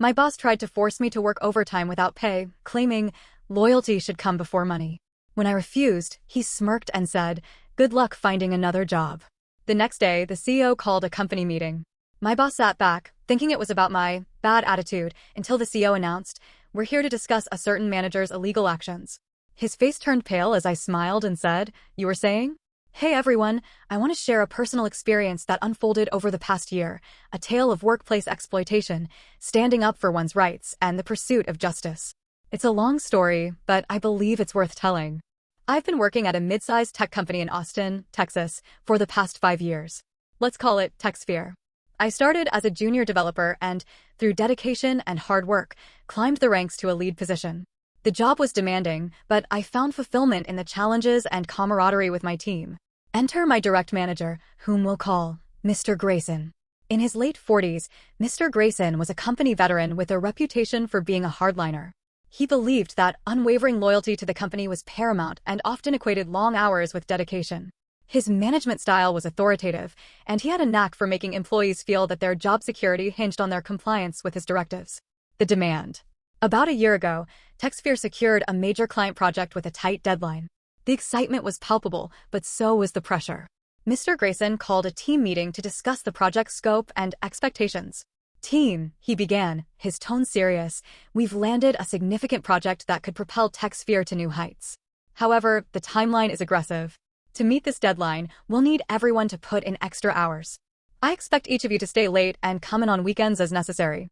My boss tried to force me to work overtime without pay, claiming loyalty should come before money. When I refused, he smirked and said, "Good luck finding another job." The next day, the CEO called a company meeting. My boss sat back, thinking it was about my bad attitude, until the CEO announced, "We're here to discuss a certain manager's illegal actions." His face turned pale as I smiled and said, "You were saying?" "Hey everyone, I want to share a personal experience that unfolded over the past year, a tale of workplace exploitation, standing up for one's rights, and the pursuit of justice. It's a long story, but I believe it's worth telling. I've been working at a mid-sized tech company in Austin, Texas, for the past 5 years. Let's call it TechSphere. I started as a junior developer and, through dedication and hard work, climbed the ranks to a lead position. The job was demanding, but I found fulfillment in the challenges and camaraderie with my team. Enter my direct manager, whom we'll call Mr. Grayson. In his late 40s, Mr. Grayson was a company veteran with a reputation for being a hardliner. He believed that unwavering loyalty to the company was paramount and often equated long hours with dedication. His management style was authoritative, and he had a knack for making employees feel that their job security hinged on their compliance with his directives. The demand. About a year ago, TechSphere secured a major client project with a tight deadline. The excitement was palpable, but so was the pressure. Mr. Grayson called a team meeting to discuss the project's scope and expectations. "Team," he began, his tone serious, "we've landed a significant project that could propel TechSphere to new heights. However, the timeline is aggressive. To meet this deadline, we'll need everyone to put in extra hours. I expect each of you to stay late and come in on weekends as necessary."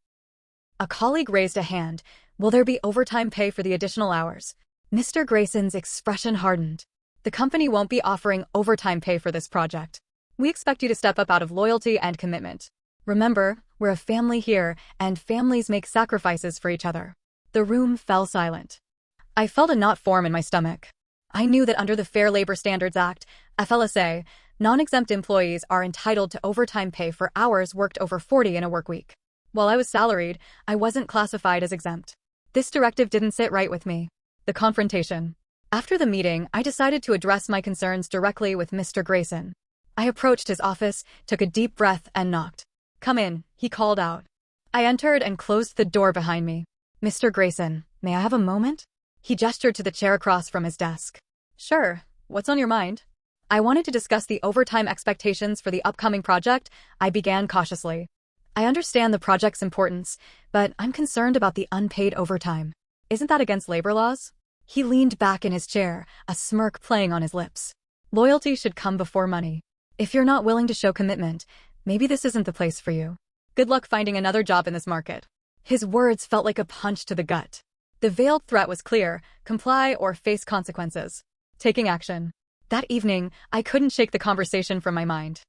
A colleague raised a hand. "Will there be overtime pay for the additional hours?" Mr. Grayson's expression hardened. "The company won't be offering overtime pay for this project. We expect you to step up out of loyalty and commitment. Remember, we're a family here, and families make sacrifices for each other." The room fell silent. I felt a knot form in my stomach. I knew that under the Fair Labor Standards Act, FLSA, non-exempt employees are entitled to overtime pay for hours worked over 40 in a work week. While I was salaried, I wasn't classified as exempt. This directive didn't sit right with me. The confrontation. After the meeting, I decided to address my concerns directly with Mr. Grayson. I approached his office, took a deep breath, and knocked. "Come in," he called out. I entered and closed the door behind me. "Mr. Grayson, may I have a moment?" He gestured to the chair across from his desk. "Sure, what's on your mind?" "I wanted to discuss the overtime expectations for the upcoming project," I began cautiously. "I understand the project's importance, but I'm concerned about the unpaid overtime. Isn't that against labor laws?" He leaned back in his chair, a smirk playing on his lips. "Loyalty should come before money. If you're not willing to show commitment, maybe this isn't the place for you. Good luck finding another job in this market." His words felt like a punch to the gut. The veiled threat was clear: comply or face consequences. Taking action. That evening, I couldn't shake the conversation from my mind.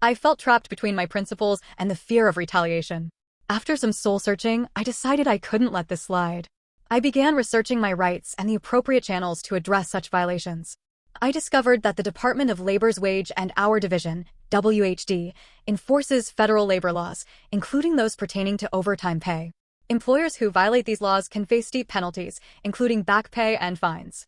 I felt trapped between my principles and the fear of retaliation. After some soul-searching, I decided I couldn't let this slide. I began researching my rights and the appropriate channels to address such violations. I discovered that the Department of Labor's Wage and Hour Division, WHD, enforces federal labor laws, including those pertaining to overtime pay. Employers who violate these laws can face steep penalties, including back pay and fines.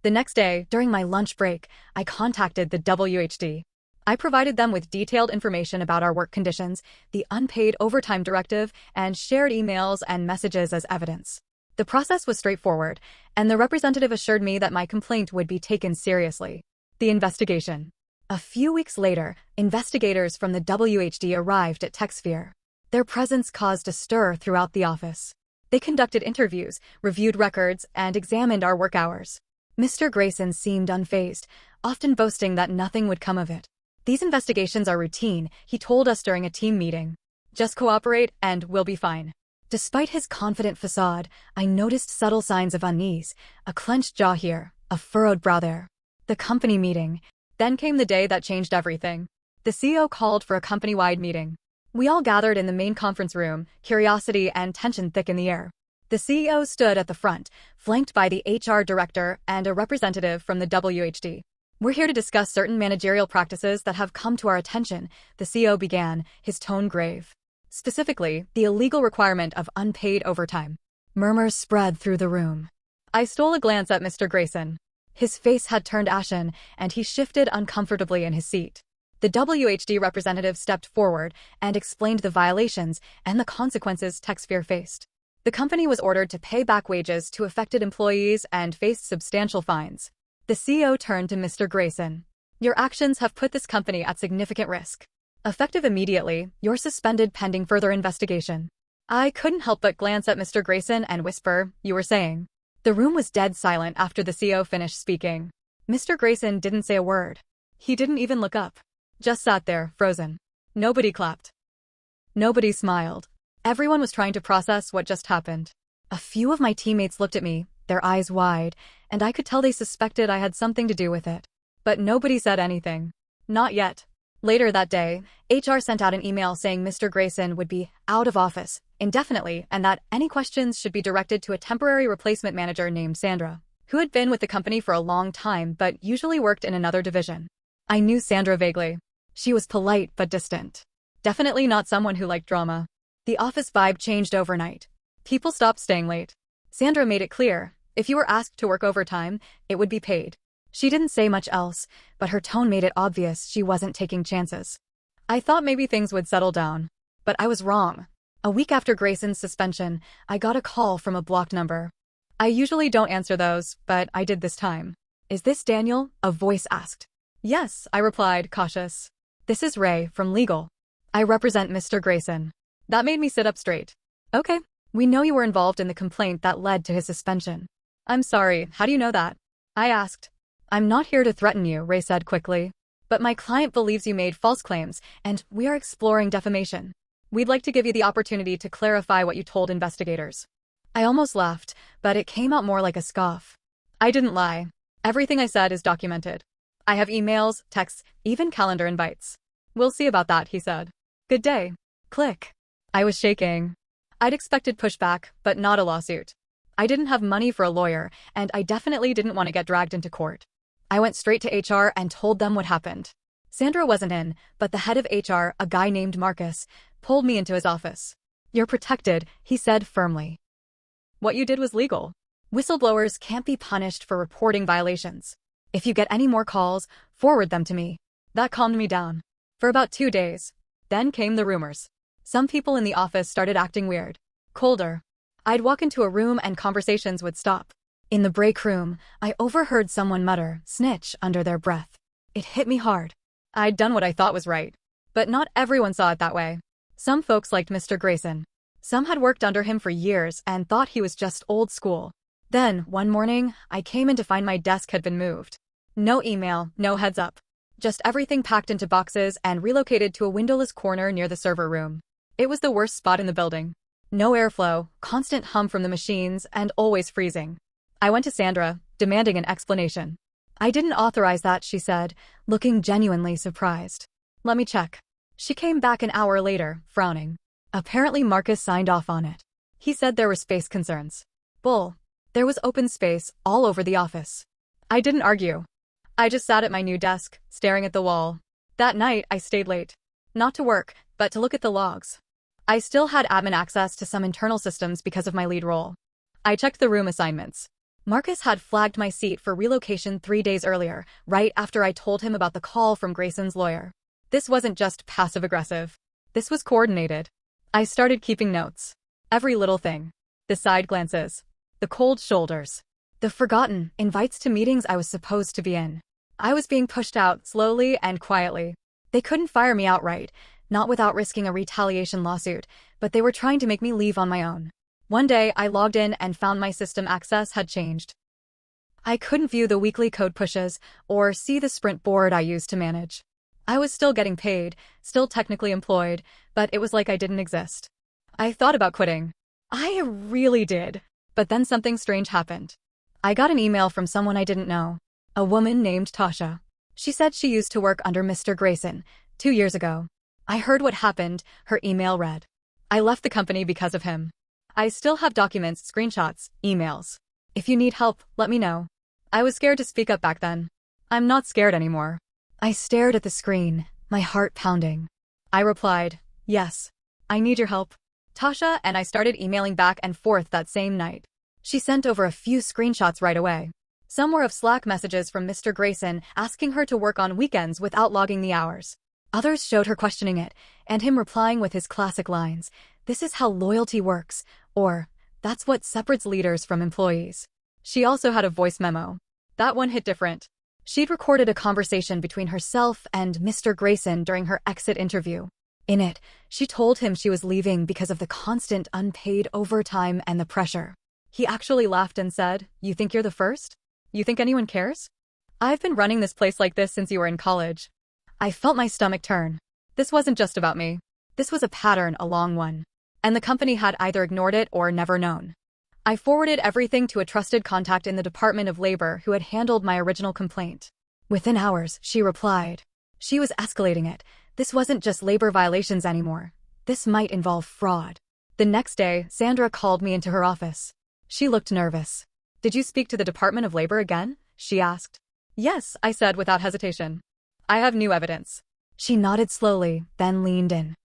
The next day, during my lunch break, I contacted the WHD. I provided them with detailed information about our work conditions, the unpaid overtime directive, and shared emails and messages as evidence. The process was straightforward, and the representative assured me that my complaint would be taken seriously. The investigation. A few weeks later, investigators from the WHD arrived at TechSphere. Their presence caused a stir throughout the office. They conducted interviews, reviewed records, and examined our work hours. Mr. Grayson seemed unfazed, often boasting that nothing would come of it. "These investigations are routine," he told us during a team meeting. "Just cooperate and we'll be fine." Despite his confident facade, I noticed subtle signs of unease, a clenched jaw here, a furrowed brow there. The company meeting. Then came the day that changed everything. The CEO called for a company-wide meeting. We all gathered in the main conference room, curiosity and tension thick in the air. The CEO stood at the front, flanked by the HR director and a representative from the WHD. "We're here to discuss certain managerial practices that have come to our attention," the CEO began, his tone grave. "Specifically, the illegal requirement of unpaid overtime." Murmurs spread through the room. I stole a glance at Mr. Grayson. His face had turned ashen, and he shifted uncomfortably in his seat. The WHD representative stepped forward and explained the violations and the consequences TechSphere faced. The company was ordered to pay back wages to affected employees and faced substantial fines. The CEO turned to Mr. Grayson. Your actions have put this company at significant risk. Effective immediately, you're suspended pending further investigation. I couldn't help but glance at Mr. Grayson and whisper, you were saying. The room was dead silent after the CEO finished speaking. Mr. Grayson didn't say a word. He didn't even look up. Just sat there, frozen. Nobody clapped. Nobody smiled. Everyone was trying to process what just happened. A few of my teammates looked at me, their eyes wide, and I could tell they suspected I had something to do with it. But nobody said anything. Not yet. Later that day, HR sent out an email saying Mr. Grayson would be out of office indefinitely and that any questions should be directed to a temporary replacement manager named Sandra, who had been with the company for a long time but usually worked in another division. I knew Sandra vaguely. She was polite but distant. Definitely not someone who liked drama. The office vibe changed overnight. People stopped staying late. Sandra made it clear, if you were asked to work overtime, it would be paid. She didn't say much else, but her tone made it obvious she wasn't taking chances. I thought maybe things would settle down. But I was wrong. A week after Grayson's suspension, I got a call from a blocked number. I usually don't answer those, but I did this time. Is this Daniel? A voice asked. Yes, I replied, cautious. This is Ray, from legal. I represent Mr. Grayson. That made me sit up straight. Okay, we know you were involved in the complaint that led to his suspension. I'm sorry, how do you know that? I asked. I'm not here to threaten you, Ray said quickly. But my client believes you made false claims, and we are exploring defamation. We'd like to give you the opportunity to clarify what you told investigators. I almost laughed, but it came out more like a scoff. I didn't lie. Everything I said is documented. I have emails, texts, even calendar invites. We'll see about that, he said. Good day. Click. I was shaking. I'd expected pushback, but not a lawsuit. I didn't have money for a lawyer, and I definitely didn't want to get dragged into court. I went straight to HR and told them what happened. Sandra wasn't in, but the head of HR, a guy named Marcus, pulled me into his office. You're protected, he said firmly. What you did was legal. Whistleblowers can't be punished for reporting violations. If you get any more calls, forward them to me. That calmed me down. For about 2 days. Then came the rumors. Some people in the office started acting weird. Colder. I'd walk into a room and conversations would stop. In the break room, I overheard someone mutter, snitch, under their breath. It hit me hard. I'd done what I thought was right. But not everyone saw it that way. Some folks liked Mr. Grayson. Some had worked under him for years and thought he was just old school. Then, one morning, I came in to find my desk had been moved. No email, no heads up. Just everything packed into boxes and relocated to a windowless corner near the server room. It was the worst spot in the building. No airflow, constant hum from the machines, and always freezing. I went to Sandra, demanding an explanation. I didn't authorize that, she said, looking genuinely surprised. Let me check. She came back an hour later, frowning. Apparently Marcus signed off on it. He said there were space concerns. Bull. There was open space all over the office. I didn't argue. I just sat at my new desk, staring at the wall. That night, I stayed late. Not to work, but to look at the logs. I still had admin access to some internal systems because of my lead role. I checked the room assignments. Marcus had flagged my seat for relocation 3 days earlier, right after I told him about the call from Grayson's lawyer. This wasn't just passive-aggressive. This was coordinated. I started keeping notes. Every little thing. The side glances. The cold shoulders. The forgotten invites to meetings I was supposed to be in. I was being pushed out slowly and quietly. They couldn't fire me outright, not without risking a retaliation lawsuit, but they were trying to make me leave on my own. One day, I logged in and found my system access had changed. I couldn't view the weekly code pushes or see the sprint board I used to manage. I was still getting paid, still technically employed, but it was like I didn't exist. I thought about quitting. I really did. But then something strange happened. I got an email from someone I didn't know. A woman named Tasha. She said she used to work under Mr. Grayson 2 years ago. I heard what happened, her email read. I left the company because of him. I still have documents, screenshots, emails. If you need help, let me know. I was scared to speak up back then. I'm not scared anymore. I stared at the screen, my heart pounding. I replied, yes. I need your help. Tasha and I started emailing back and forth that same night. She sent over a few screenshots right away. Some were of Slack messages from Mr. Grayson asking her to work on weekends without logging the hours. Others showed her questioning it, and him replying with his classic lines, "This is how loyalty works," or "That's what separates leaders from employees." She also had a voice memo. That one hit different. She'd recorded a conversation between herself and Mr. Grayson during her exit interview. In it, she told him she was leaving because of the constant unpaid overtime and the pressure. He actually laughed and said, "You think you're the first? You think anyone cares? I've been running this place like this since you were in college." I felt my stomach turn. This wasn't just about me. This was a pattern, a long one. And the company had either ignored it or never known. I forwarded everything to a trusted contact in the Department of Labor who had handled my original complaint. Within hours, she replied. She was escalating it. This wasn't just labor violations anymore. This might involve fraud. The next day, Sandra called me into her office. She looked nervous. "Did you speak to the Department of Labor again?" she asked. "Yes," I said without hesitation. "I have new evidence." She nodded slowly, then leaned in.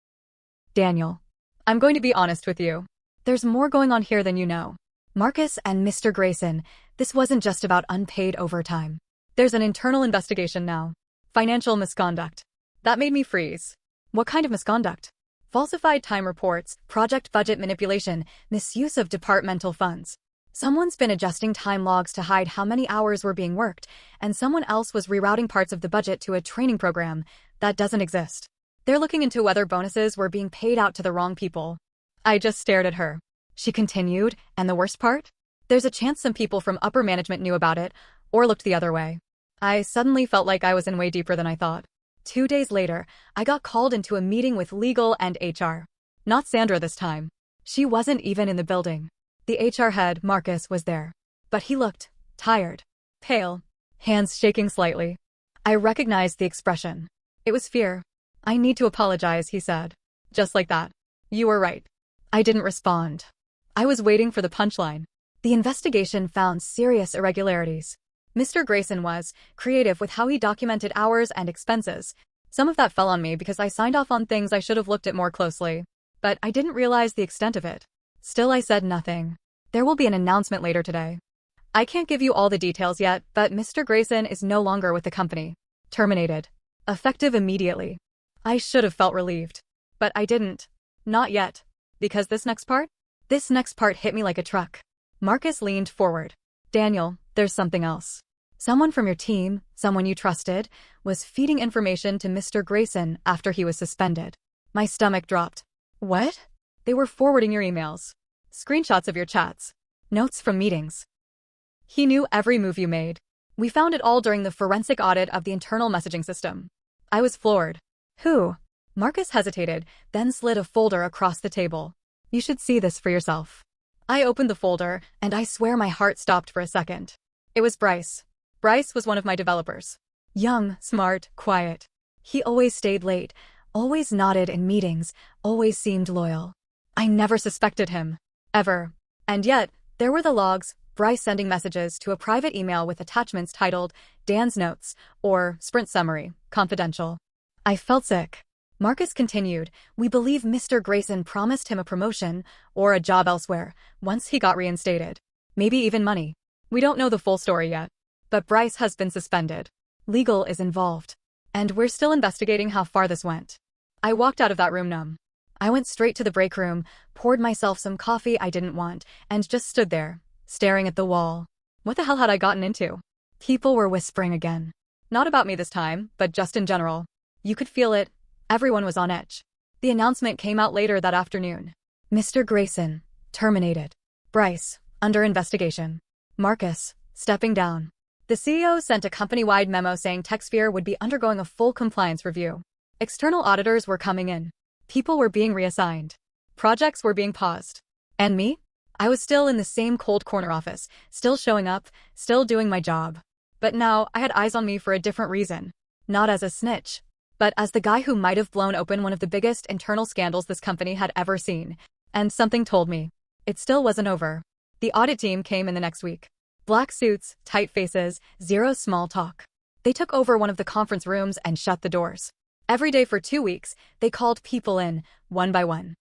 "Daniel, I'm going to be honest with you. There's more going on here than you know. Marcus and Mr. Grayson, this wasn't just about unpaid overtime. There's an internal investigation now. Financial misconduct." That made me freeze. What kind of misconduct? Falsified time reports, project budget manipulation, misuse of departmental funds. Someone's been adjusting time logs to hide how many hours were being worked, and someone else was rerouting parts of the budget to a training program that doesn't exist. They're looking into whether bonuses were being paid out to the wrong people. I just stared at her. She continued, and the worst part? There's a chance some people from upper management knew about it, or looked the other way. I suddenly felt like I was in way deeper than I thought. 2 days later, I got called into a meeting with legal and HR. Not Sandra this time. She wasn't even in the building. The HR head, Marcus, was there. But he looked tired, pale, hands shaking slightly. I recognized the expression. It was fear. "I need to apologize," he said. Just like that. "You were right." I didn't respond. I was waiting for the punchline. The investigation found serious irregularities. Mr. Grayson was creative with how he documented hours and expenses. Some of that fell on me because I signed off on things I should have looked at more closely. But I didn't realize the extent of it. Still, I said nothing. There will be an announcement later today. I can't give you all the details yet, but Mr. Grayson is no longer with the company. Terminated. Effective immediately. I should have felt relieved. But I didn't. Not yet. Because this next part hit me like a truck. Marcus leaned forward. "Daniel, there's something else. Someone from your team, someone you trusted, was feeding information to Mr. Grayson after he was suspended." My stomach dropped. "What?" "They were forwarding your emails. Screenshots of your chats. Notes from meetings. He knew every move you made. We found it all during the forensic audit of the internal messaging system." I was floored. "Who?" Marcus hesitated, then slid a folder across the table. "You should see this for yourself." I opened the folder, and I swear my heart stopped for a second. It was Bryce. Bryce was one of my developers. Young, smart, quiet. He always stayed late, always nodded in meetings, always seemed loyal. I never suspected him. Ever. And yet, there were the logs, Bryce sending messages to a private email with attachments titled "Dan's Notes" or "Sprint Summary, Confidential." I felt sick. Marcus continued, "We believe Mr. Grayson promised him a promotion or a job elsewhere once he got reinstated. Maybe even money. We don't know the full story yet. But Bryce has been suspended. Legal is involved. And we're still investigating how far this went." I walked out of that room numb. I went straight to the break room, poured myself some coffee I didn't want, and just stood there, staring at the wall. What the hell had I gotten into? People were whispering again. Not about me this time, but just in general. You could feel it. Everyone was on edge. The announcement came out later that afternoon. Mr. Grayson, terminated. Bryce, under investigation. Marcus, stepping down. The CEO sent a company-wide memo saying TechSphere would be undergoing a full compliance review. External auditors were coming in. People were being reassigned. Projects were being paused. And me? I was still in the same cold corner office, still showing up, still doing my job. But now I had eyes on me for a different reason. Not as a snitch, but as the guy who might have blown open one of the biggest internal scandals this company had ever seen. And something told me. It still wasn't over. The audit team came in the next week. Black suits, tight faces, zero small talk. They took over one of the conference rooms and shut the doors. Every day for 2 weeks, they called people in, one by one.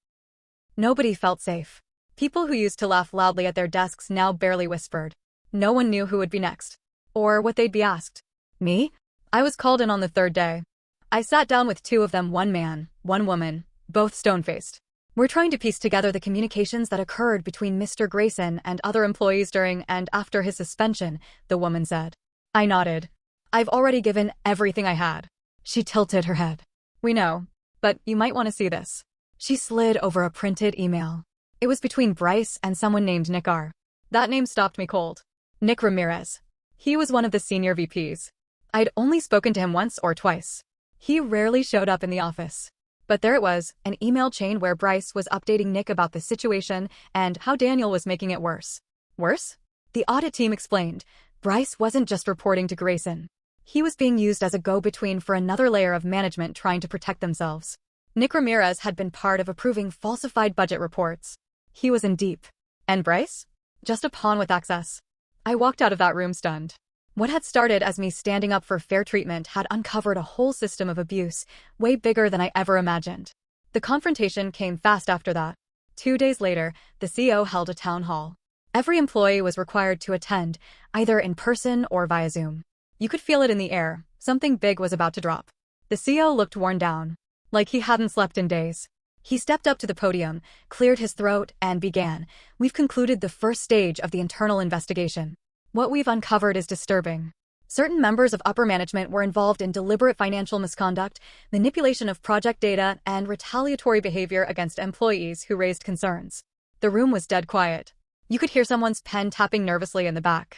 Nobody felt safe. People who used to laugh loudly at their desks now barely whispered. No one knew who would be next. Or what they'd be asked. Me? I was called in on the 3rd day. I sat down with two of them, one man, one woman, both stone-faced. We're trying to piece together the communications that occurred between Mr. Grayson and other employees during and after his suspension, the woman said. I nodded. I've already given everything I had. She tilted her head. We know, but you might want to see this. She slid over a printed email. It was between Bryce and someone named Nick R. That name stopped me cold. Nick Ramirez. He was one of the senior VPs. I'd only spoken to him once or twice. He rarely showed up in the office. But there it was, an email chain where Bryce was updating Nick about the situation and how Daniel was making it worse. Worse? The audit team explained. Bryce wasn't just reporting to Grayson. He was being used as a go-between for another layer of management trying to protect themselves. Nick Ramirez had been part of approving falsified budget reports. He was in deep. And Bryce? Just a pawn with access. I walked out of that room stunned. What had started as me standing up for fair treatment had uncovered a whole system of abuse, way bigger than I ever imagined. The confrontation came fast after that. 2 days later, the CEO held a town hall. Every employee was required to attend, either in person or via Zoom. You could feel it in the air. Something big was about to drop. The CEO looked worn down, like he hadn't slept in days. He stepped up to the podium, cleared his throat, and began. We've concluded the first stage of the internal investigation. What we've uncovered is disturbing. Certain members of upper management were involved in deliberate financial misconduct, manipulation of project data, and retaliatory behavior against employees who raised concerns. The room was dead quiet. You could hear someone's pen tapping nervously in the back.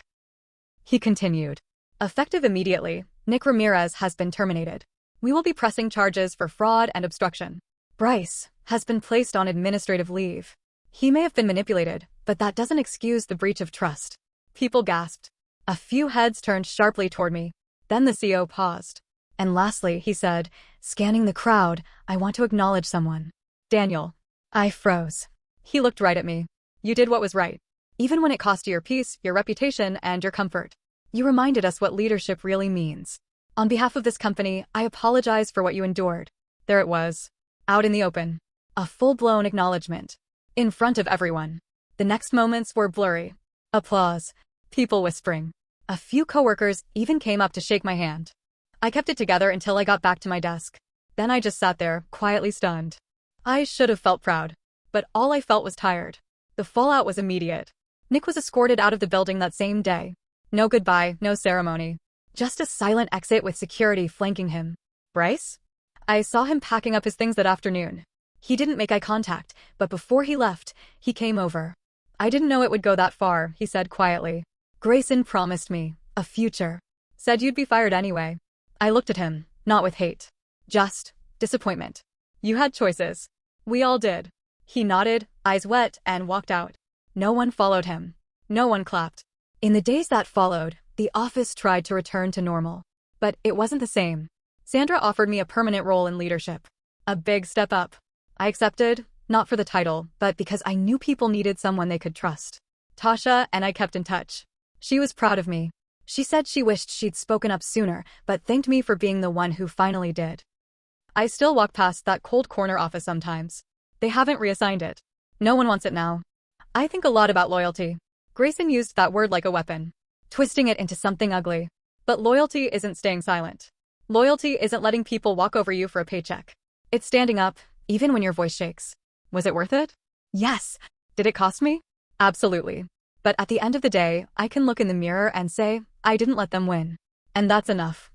He continued. Effective immediately, Nick Ramirez has been terminated. We will be pressing charges for fraud and obstruction. Bryce has been placed on administrative leave. He may have been manipulated, but that doesn't excuse the breach of trust. People gasped. A few heads turned sharply toward me. Then the CEO paused. And lastly, he said, scanning the crowd, I want to acknowledge someone. Daniel. I froze. He looked right at me. You did what was right. Even when it cost you your peace, your reputation, and your comfort. You reminded us what leadership really means. On behalf of this company, I apologize for what you endured. There it was. Out in the open. A full-blown acknowledgement. In front of everyone. The next moments were blurry. Applause. People whispering. A few coworkers even came up to shake my hand. I kept it together until I got back to my desk. Then I just sat there, quietly stunned. I should have felt proud. But all I felt was tired. The fallout was immediate. Nick was escorted out of the building that same day. No goodbye, no ceremony. Just a silent exit with security flanking him. Bryce? I saw him packing up his things that afternoon. He didn't make eye contact, but before he left, he came over. I didn't know it would go that far, he said quietly. Grayson promised me a future. Said you'd be fired anyway. I looked at him, not with hate. Just disappointment. You had choices. We all did. He nodded, eyes wet, and walked out. No one followed him. No one clapped. In the days that followed, the office tried to return to normal. But it wasn't the same. Sandra offered me a permanent role in leadership. A big step up. I accepted, not for the title, but because I knew people needed someone they could trust. Tasha and I kept in touch. She was proud of me. She said she wished she'd spoken up sooner, but thanked me for being the one who finally did. I still walk past that cold corner office sometimes. They haven't reassigned it. No one wants it now. I think a lot about loyalty. Grayson used that word like a weapon, twisting it into something ugly. But loyalty isn't staying silent. Loyalty isn't letting people walk over you for a paycheck. It's standing up, even when your voice shakes. Was it worth it? Yes. Did it cost me? Absolutely. But at the end of the day, I can look in the mirror and say, I didn't let them win. And that's enough.